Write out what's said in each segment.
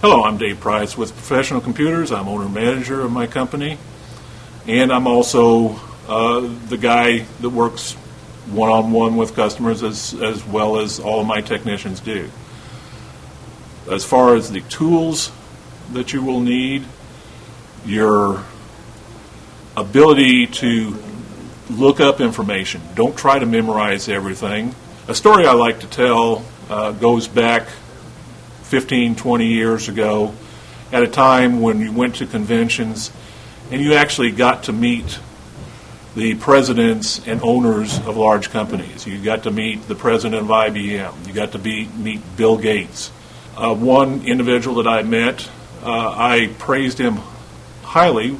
Hello, I'm Dave Price with Professional Computers. I'm owner-manager of my company, and I'm also the guy that works one-on-one with customers as well as all of my technicians do. As far as the tools that you will need, your ability to look up information. Don't try to memorize everything. A story I like to tell goes back 15, 20 years ago, at a time when you went to conventions and you actually got to meet the presidents and owners of large companies. You got to meet the president of IBM. You got to meet Bill Gates. One individual that I met, I praised him highly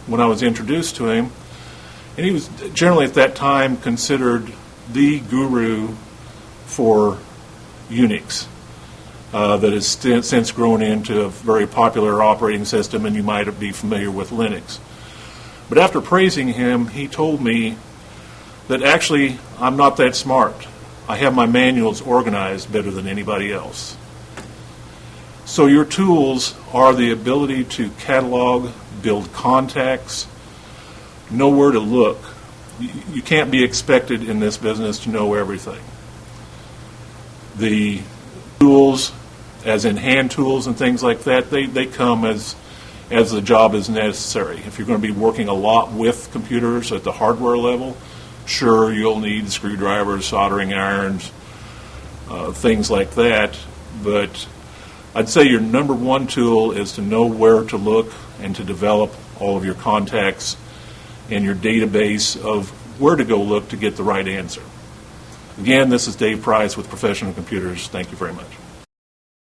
when I was introduced to him, and he was generally at that time considered the guru for Unix. That has since grown into a very popular operating system, and you might be familiar with Linux. But after praising him, he told me that actually I'm not that smart. I have my manuals organized better than anybody else. So your tools are the ability to catalog, build contacts, know where to look. You can't be expected in this business to know everything. The tools, as in hand tools and things like that, they come as the job is necessary. If you're going to be working a lot with computers at the hardware level, sure, you'll need screwdrivers, soldering irons, things like that. But I'd say your number one tool is to know where to look and to develop all of your contacts and your database of where to go look to get the right answer. Again, this is Dave Price with Professional Computers. Thank you very much.